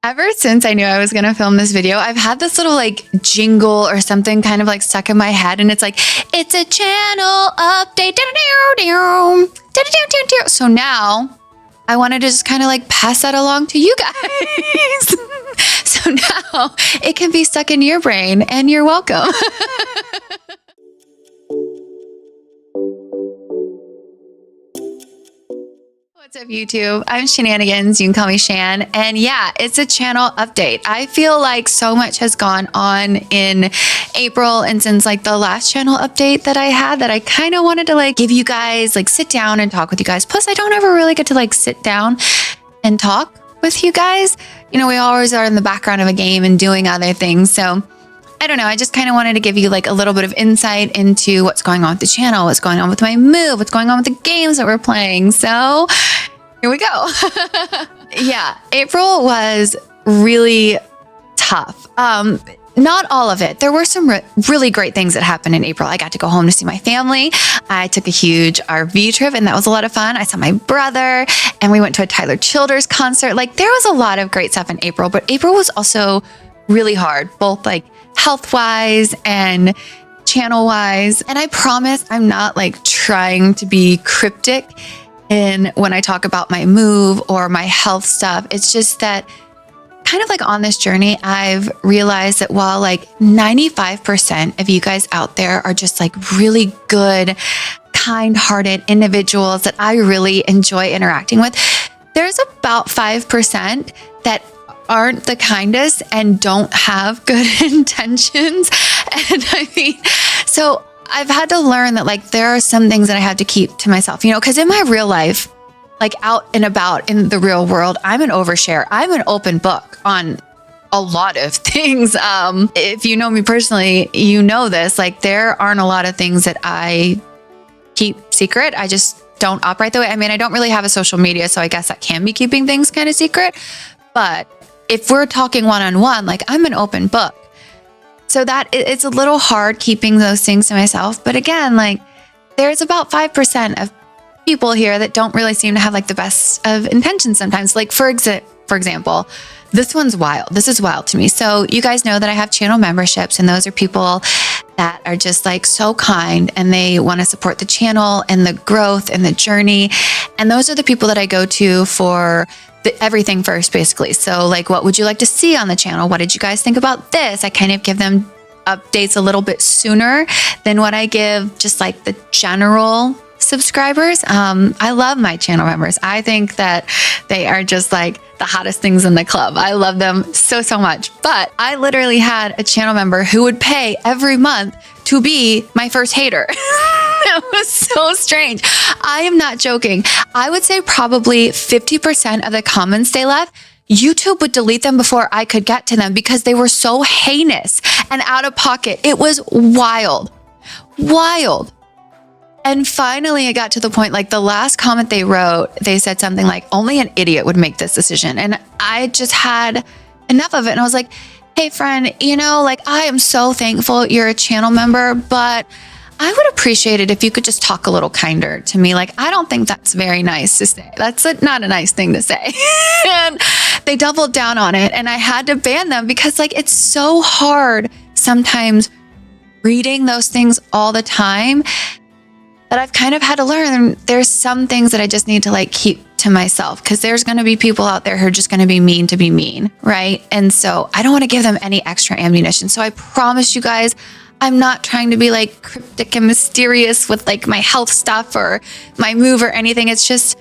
Ever since I knew I was going to film this video, I've had this little like jingle or something kind of like stuck in my head. And it's like, it's a channel update. So now I wanted to just kind of like pass that along to you guys. So now it can be stuck in your brain and you're welcome. What's up, YouTube? I'm Shenanigans. You can call me Shan. And yeah, it's a channel update. I feel like so much has gone on in April and since like the last channel update that I had that I kind of wanted to like give you guys, like sit down and talk with you guys. Plus, I don't ever really get to like sit down and talk with you guys. You know, we always are in the background of a game and doing other things. So I don't know. I just kind of wanted to give you like a little bit of insight into what's going on with the channel, what's going on with my move, what's going on with the games that we're playing. So here we go. Yeah, April was really tough. Not all of it. There were some really great things that happened in April. I got to go home to see my family. I took a huge RV trip and that was a lot of fun. I saw my brother and we went to a Tyler Childers concert. Like there was a lot of great stuff in April, but April was also really hard, both like health-wise and channel-wise. And I promise I'm not like trying to be cryptic in when I talk about my move or my health stuff. It's just that kind of like on this journey, I've realized that while like 95% of you guys out there are just like really good, kind-hearted individuals that I really enjoy interacting with, there's about 5% that aren't the kindest and don't have good intentions. And I mean, so I've had to learn that like there are some things that I have to keep to myself, you know, because in my real life, like out and about in the real world, I'm an overshare. I'm an open book on a lot of things. If you know me personally, you know this, like there aren't a lot of things that I keep secret. I just don't operate that way. I mean, I don't really have a social media, so I guess that can be keeping things kind of secret. But if we're talking one-on-one, like I'm an open book. So that it's a little hard keeping those things to myself. But again, like there's about 5% of people here that don't really seem to have like the best of intentions sometimes. Like for example, this one's wild. This is wild to me. So you guys know that I have channel memberships and those are people that are just like so kind and they want to support the channel and the growth and the journey. And those are the people that I go to for everything first, basically. So like, what would you like to see on the channel? What did you guys think about this? I kind of give them updates a little bit sooner than what I give just like the general subscribers. I love my channel members. I think that they are just like the hottest things in the club. I love them so much. But I literally had a channel member who would pay every month to be my first hater. It was so strange. I am not joking. I would say probably 50% of the comments they left, YouTube would delete them before I could get to them because they were so heinous and out of pocket. It was wild. And finally, I got to the point, like the last comment they wrote, they said something like, only an idiot would make this decision. And I just had enough of it. And I was like, hey friend, you know, like I am so thankful you're a channel member, but I would appreciate it if you could just talk a little kinder to me. Like, I don't think that's very nice to say. That's not a nice thing to say. And they doubled down on it and I had to ban them because like, it's so hard sometimes reading those things all the time that I've kind of had to learn. There's some things that I just need to like keep to myself because there's going to be people out there who are just going to be mean, right? And so I don't want to give them any extra ammunition. So I promise you guys, I'm not trying to be like cryptic and mysterious with like my health stuff or my move or anything. It's just,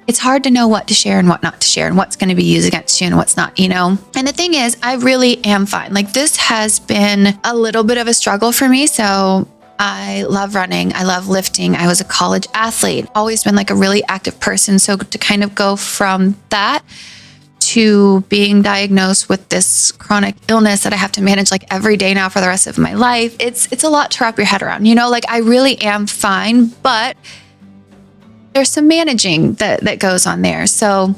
it's hard to know what to share and what not to share and what's going to be used against you and what's not, you know? And the thing is, I really am fine. Like this has been a little bit of a struggle for me. So I love running. I love lifting. I was a college athlete, always been like a really active person. So to kind of go from that to being diagnosed with this chronic illness that I have to manage like every day now for the rest of my life, it's a lot to wrap your head around, you know, like I really am fine, but there's some managing that goes on there. So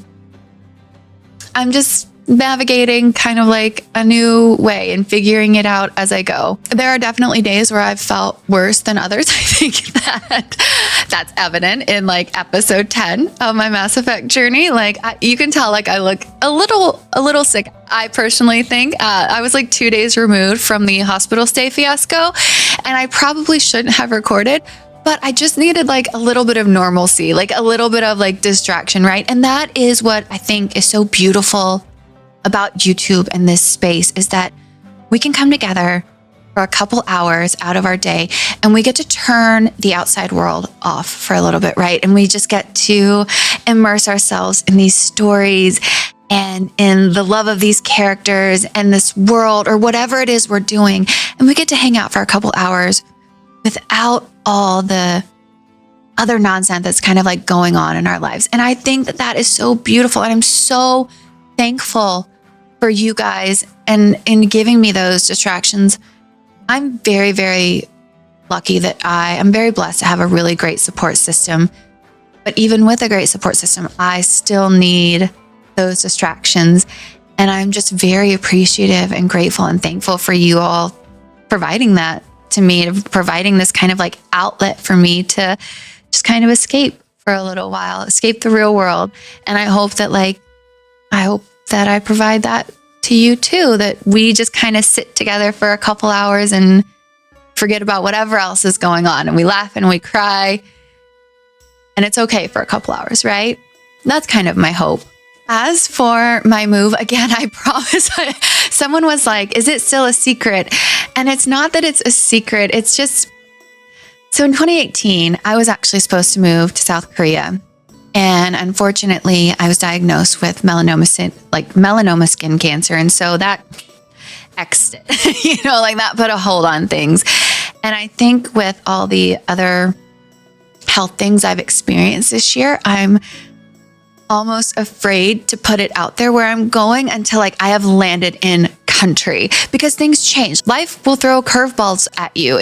I'm just navigating kind of like a new way and figuring it out as I go. There are definitely days where I've felt worse than others. I think that's evident in like episode 10 of my Mass Effect journey. Like you can tell like I look a little sick. I personally think I was like 2 days removed from the hospital stay fiasco, and I probably shouldn't have recorded, but I just needed like a little bit of normalcy, like a little bit of like distraction, right? And that is what I think is so beautiful about YouTube and this space, is that we can come together for a couple hours out of our day and we get to turn the outside world off for a little bit, right? And we just get to immerse ourselves in these stories and in the love of these characters and this world or whatever it is we're doing. And we get to hang out for a couple hours without all the other nonsense that's kind of like going on in our lives. And I think that that is so beautiful. And I'm so thankful for you guys and in giving me those distractions. I'm very, very lucky that I'm very blessed to have a really great support system. But even with a great support system, I still need those distractions. And I'm just very appreciative and grateful and thankful for you all providing that to me, providing this kind of like outlet for me to just kind of escape for a little while, escape the real world. And I hope that I provide that to you too, that we just kind of sit together for a couple hours and forget about whatever else is going on. And we laugh and we cry. And it's okay for a couple hours, right? That's kind of my hope. As for my move, again, I promise, someone was like, is it still a secret? And it's not that it's a secret. It's just, so in 2018, I was actually supposed to move to South Korea. And unfortunately, I was diagnosed with melanoma skin cancer. And so that X'd it, like that put a hold on things. And I think with all the other health things I've experienced this year, I'm almost afraid to put it out there where I'm going until like I have landed in country, because things change. Life will throw curveballs at you.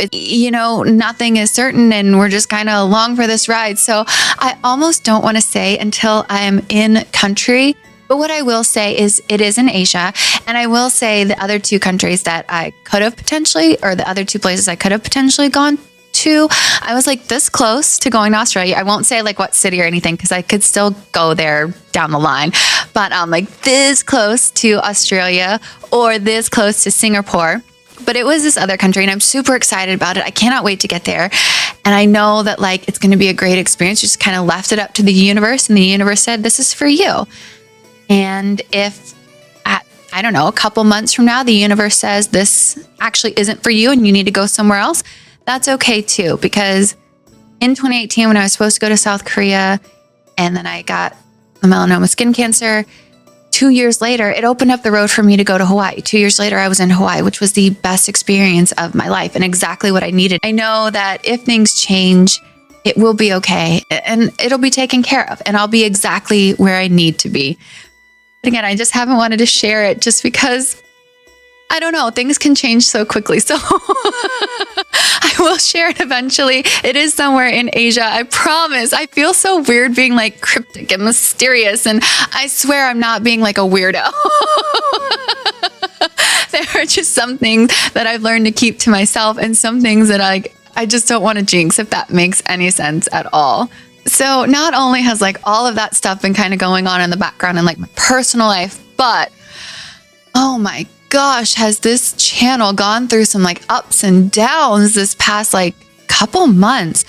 Nothing is certain and we're just kind of along for this ride. So I almost don't want to say until I'm in country. But what I will say is it is in Asia. And I will say the other two countries that I could have potentially, or the other two places I could have potentially gone to, I was like this close to going to Australia. I won't say like what city or anything because I could still go there down the line, but like this close to Australia or this close to Singapore. But it was this other country and I'm super excited about it. I cannot wait to get there. And I know that like it's going to be a great experience. Just kind of left it up to the universe, and the universe said, this is for you. And if I don't know, a couple months from now, the universe says this actually isn't for you and you need to go somewhere else, that's okay too, because in 2018, when I was supposed to go to South Korea and then I got the melanoma skin cancer, 2 years later, it opened up the road for me to go to Hawaii. 2 years later, I was in Hawaii, which was the best experience of my life and exactly what I needed. I know that if things change, it will be okay and it'll be taken care of and I'll be exactly where I need to be. But again, I just haven't wanted to share it just because I don't know, things can change so quickly. So I will share it eventually. It is somewhere in Asia, I promise. I feel so weird being like cryptic and mysterious, and I swear I'm not being like a weirdo. There are just some things that I've learned to keep to myself and some things that I just don't want to jinx, if that makes any sense at all. So not only has like all of that stuff been kind of going on in the background in like my personal life, but oh my gosh, has this channel gone through some like ups and downs this past like couple months.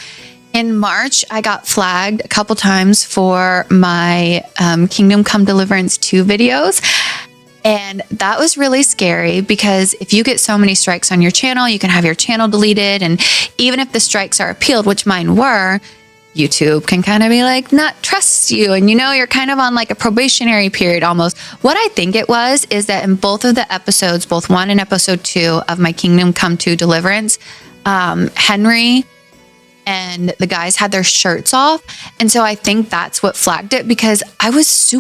In March, I got flagged a couple times for my Kingdom Come Deliverance 2 videos. And that was really scary because if you get so many strikes on your channel, you can have your channel deleted. And even if the strikes are appealed, which mine were, YouTube can kind of be like, not trust you. And you're kind of on like a probationary period almost. What I think it was is that in both of the episodes, both 1 and episode 2 of my Kingdom Come 2 Deliverance, Henry and the guys had their shirts off. And so I think that's what flagged it, because I was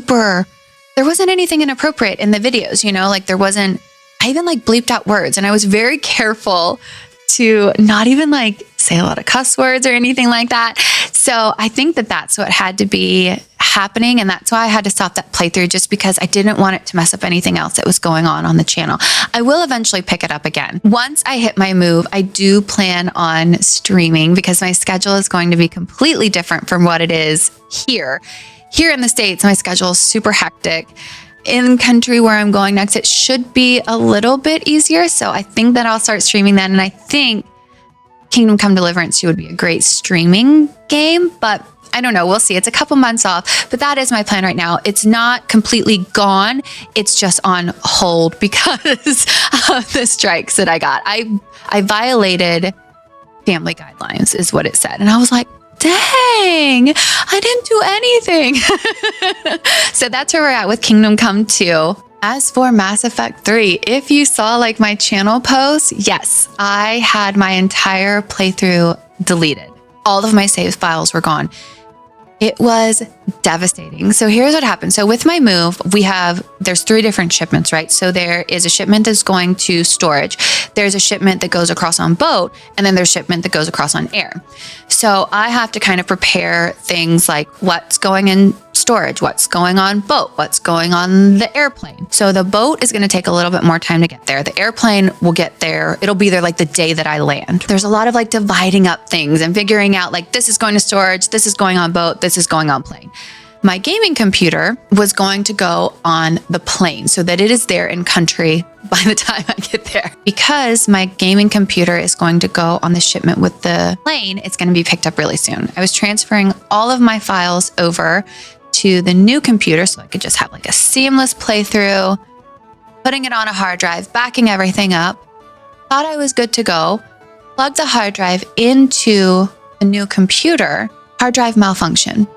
there wasn't anything inappropriate in the videos, like there wasn't, I even like bleeped out words, and I was very careful to not even like say a lot of cuss words or anything like that. So I think that that's what had to be happening. And that's why I had to stop that playthrough, just because I didn't want it to mess up anything else that was going on the channel. I will eventually pick it up again. Once I hit my move, I do plan on streaming, because my schedule is going to be completely different from what it is here. Here in the States, my schedule is super hectic. In country where I'm going next, it should be a little bit easier. So I think that I'll start streaming then. And I think Kingdom Come Deliverance 2 would be a great streaming game, but I don't know. We'll see. It's a couple months off, but that is my plan right now. It's not completely gone. It's just on hold because of the strikes that I got. I violated family guidelines is what it said. And I was like, dang, I didn't do anything. So that's where we're at with Kingdom Come 2. As for Mass Effect 3, if you saw like my channel post, yes, I had my entire playthrough deleted. All of my save files were gone. It was devastating. So here's what happened. So with my move, there's 3 different shipments, right? So there is a shipment that's going to storage. There's a shipment that goes across on boat, and then there's a shipment that goes across on air. So I have to kind of prepare things like what's going in storage, what's going on boat, what's going on the airplane. So the boat is going to take a little bit more time to get there. The airplane will get there. It'll be there like the day that I land. There's a lot of like dividing up things and figuring out like this is going to storage, this is going on boat, this is going on plane. My gaming computer was going to go on the plane so that it is there in country by the time I get there. Because my gaming computer is going to go on the shipment with the plane, it's going to be picked up really soon. I was transferring all of my files over to the new computer so I could just have like a seamless playthrough, putting it on a hard drive, backing everything up. Thought I was good to go. Plugged the hard drive into the new computer, hard drive malfunction.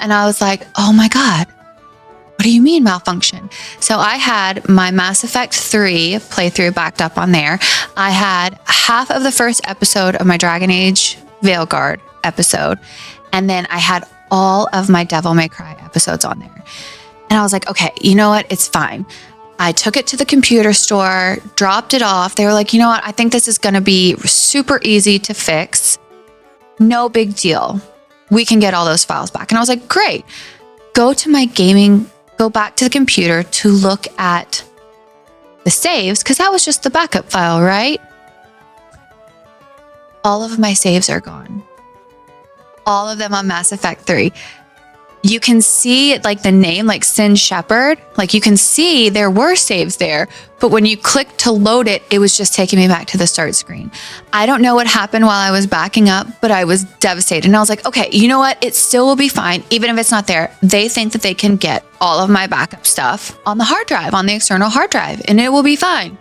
And I was like, oh my God, what do you mean malfunction? So I had my Mass Effect 3 playthrough backed up on there. I had half of the first episode of my Dragon Age Veilguard episode. And then I had all of my Devil May Cry episodes on there. And I was like, okay, you know what? It's fine. I took it to the computer store, dropped it off. They were like, you know what? I think this is going to be super easy to fix. No big deal. We can get all those files back. And I was like, great. Go back to the computer to look at the saves, because that was just the backup file, right? All of my saves are gone. All of them on Mass Effect 3. You can see like the name, like Sin Shepherd, like you can see there were saves there, but when you click to load it, it was just taking me back to the start screen. I don't know what happened while I was backing up, but I was devastated. And I was like, okay, you know what? It still will be fine. Even if it's not there, they think that they can get all of my backup stuff on the hard drive, on the external hard drive, and it will be fine.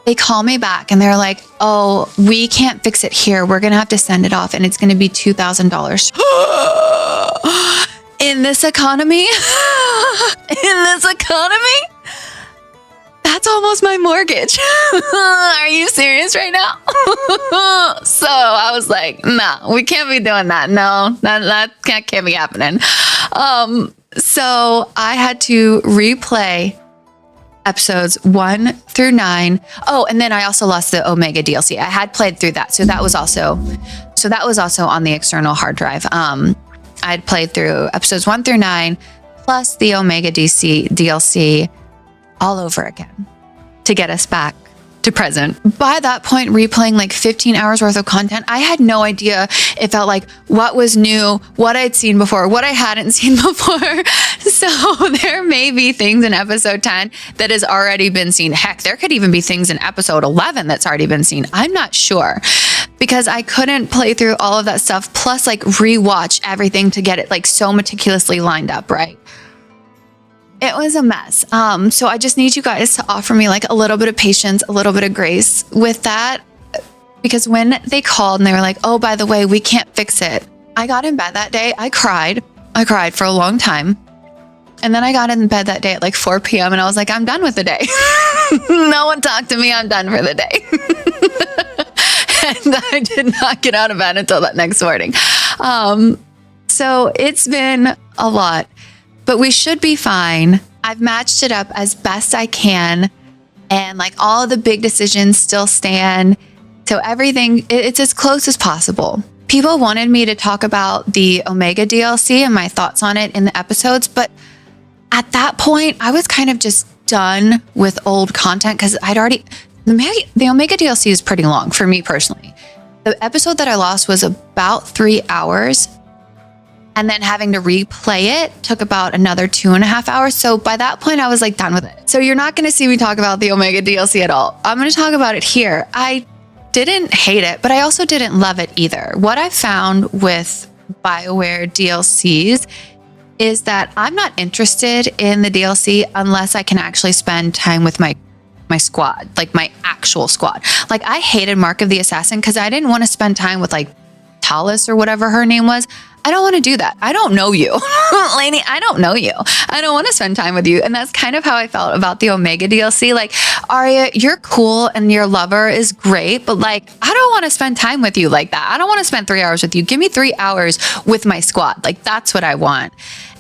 They call me back and they're like, oh, we can't fix it here. We're going to have to send it off and it's going to be $2,000. In this economy? That's almost my mortgage. Are you serious right now? So I was like, no, we can't be doing that. No, that can't be happening. So I had to replay episodes 1 through 9. Oh, and then I also lost the Omega DLC. I had played through that. So that was also on the external hard drive. I'd played through episodes 1 through 9, plus the Omega DLC all over again to get us back to present. By that point, replaying like 15 hours worth of content, I had no idea. It felt like what was new, what I'd seen before, what I hadn't seen before. So there may be things in episode 10 that has already been seen. Heck, there could even be things in episode 11 that's already been seen. I'm not sure, because I couldn't play through all of that stuff, plus like rewatch everything to get it like so meticulously lined up, right? It was a mess. So I just need you guys to offer me like a little bit of patience, a little bit of grace with that. Because when they called and they were like, oh, by the way, we can't fix it. I got in bed that day. I cried for a long time. And then I got in bed that day at like 4 p.m. and I was like, I'm done with the day. No one talked to me. I'm done for the day. And I did not get out of bed until that next morning. So it's been a lot. But we should be fine. I've matched it up as best I can. and like all of the big decisions still stand. So everything, it's as close as possible. People wanted me to talk about the Omega DLC and my thoughts on it in the episodes, but at that point, I was kind of just done with old content because I'd already, the Omega DLC is pretty long for me personally. The episode that I lost was about 3 hours, and then having to replay it took about another 2.5 hours. So by that point, I was like done with it. So you're not going to see me talk about the Omega DLC at all. I'm going to talk about it here. I didn't hate it, but I also didn't love it either. What I found with BioWare DLCs is that I'm not interested in the DLC unless I can actually spend time with my squad, like my actual squad. Like I hated Mark of the Assassin because I didn't want to spend time with like Talis or whatever her name was. I don't want to do that. I don't know you. Lainey, I don't know you. I don't want to spend time with you. And that's kind of how I felt about the Omega DLC. Like, Arya, you're cool and your lover is great, but like, I don't want to spend time with you like that. I don't want to spend 3 hours with you. Give me 3 hours with my squad. Like, that's what I want.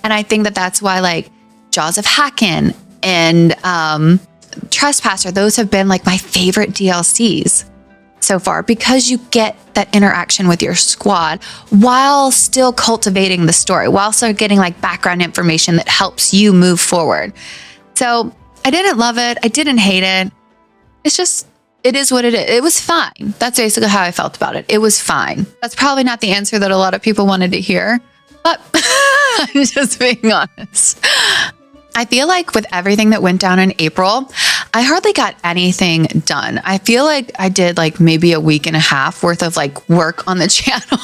And I think that that's why like Jaws of Hacken and Trespasser, those have been like my favorite DLCs so far, because you get that interaction with your squad while still cultivating the story, while still getting like background information that helps you move forward. So I didn't love it. I didn't hate it. It's just, it is what it is. It was fine. That's basically how I felt about it. It was fine. That's probably not the answer that a lot of people wanted to hear, but I'm just being honest. I feel like with everything that went down in April, I hardly got anything done. I feel like I did like maybe a week and a half worth of like work on the channel.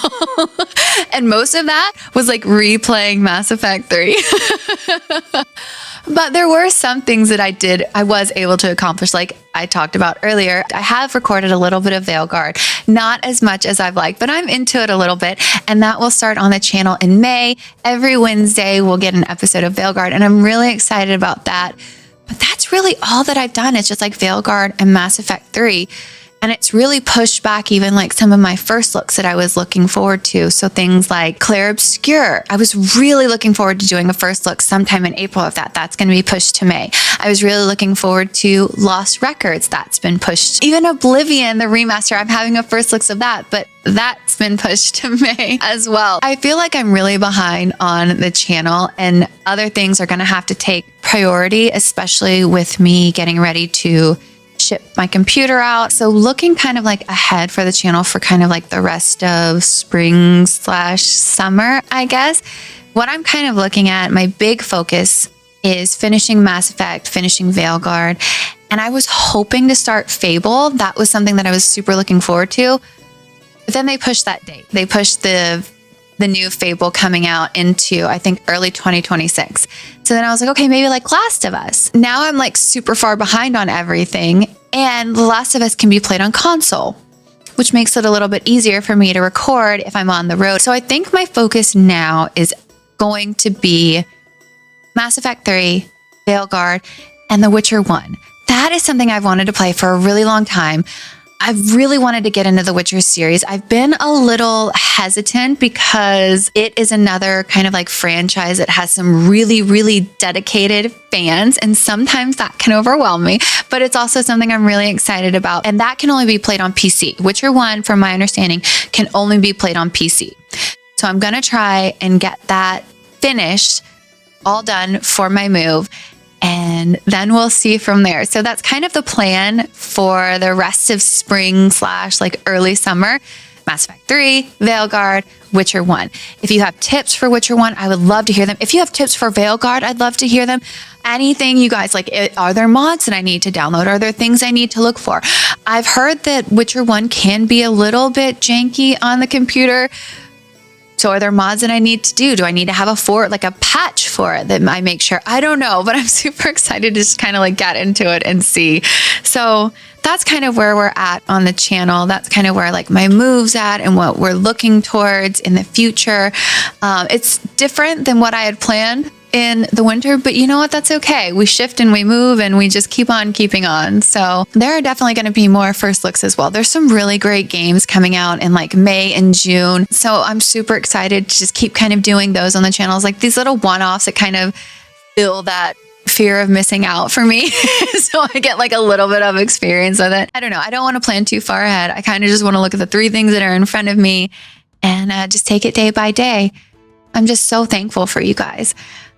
And most of that was like replaying Mass Effect 3. But there were some things that I was able to accomplish, like I talked about earlier. I have recorded a little bit of Veilguard, not as much as I've liked, but I'm into it a little bit. And that will start on the channel in May. Every Wednesday, we'll get an episode of Veilguard, and I'm really excited about that. But that's really all that I've done. It's just like Veilguard and Mass Effect 3. And it's really pushed back even like some of my first looks that I was looking forward to. So things like Claire Obscure. I was really looking forward to doing a first look sometime in April of that. That's going to be pushed to May. I was really looking forward to Lost Records. That's been pushed. Even Oblivion, the remaster, I'm having a first looks of that, but that's been pushed to May as well. I feel like I'm really behind on the channel, and other things are going to have to take priority, especially with me getting ready to ship my computer out. So looking kind of like ahead for the channel for kind of like the rest of spring/summer, I guess. What I'm kind of looking at, my big focus is finishing Mass Effect, finishing Veilguard. And I was hoping to start Fable. That was something that I was super looking forward to. But then they pushed that date. They pushed the new Fable coming out into, I think, early 2026. So then I was like, okay, maybe like Last of Us. Now I'm like super far behind on everything, and The Last of Us can be played on console, which makes it a little bit easier for me to record if I'm on the road. So I think my focus now is going to be Mass Effect 3, Veilguard, and The Witcher 1. That is something I've wanted to play for a really long time. I've really wanted to get into the Witcher series. I've been a little hesitant because it is another kind of like franchise that has some really, really dedicated fans. And sometimes that can overwhelm me, but it's also something I'm really excited about. And that can only be played on PC. Witcher 1, from my understanding, can only be played on PC. So I'm going to try and get that finished, all done for my move. And then we'll see from there. So that's kind of the plan for the rest of spring / like early summer. Mass Effect 3, Veilguard, Witcher 1. If you have tips for Witcher 1, I would love to hear them. If you have tips for Veilguard, I'd love to hear them. Anything you guys like, are there mods that I need to download? Are there things I need to look for? I've heard that Witcher 1 can be a little bit janky on the computer. So are there mods that I need to do? Do I need to have a patch for it that I make sure? I don't know, but I'm super excited to just kind of like get into it and see. So that's kind of where we're at on the channel. That's kind of where like my move's at and what we're looking towards in the future. It's different than what I had planned in the winter, but you know what? That's okay. We shift and we move and we just keep on keeping on. So there are definitely going to be more first looks as well. There's some really great games coming out in like May and June. So I'm super excited to just keep kind of doing those on the channels, like these little one-offs that kind of fill that fear of missing out for me. So I get like a little bit of experience with it. I don't know. I don't want to plan too far ahead. I kind of just want to look at the 3 things that are in front of me and just take it day by day. I'm just so thankful for you guys.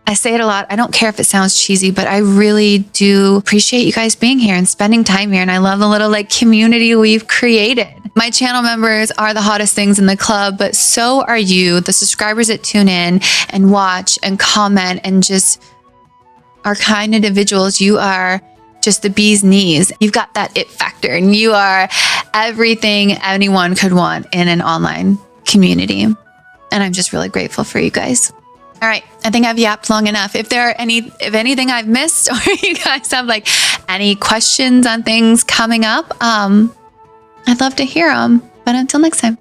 I say it a lot. I don't care if it sounds cheesy, but I really do appreciate you guys being here and spending time here. And I love the little like community we've created. My channel members are the hottest things in the club, but so are you, the subscribers that tune in and watch and comment and just are kind individuals. You are just the bee's knees. You've got that it factor and you are everything anyone could want in an online community. And I'm just really grateful for you guys. All right, I think I've yapped long enough. If anything I've missed, or you guys have like any questions on things coming up, I'd love to hear them. But until next time.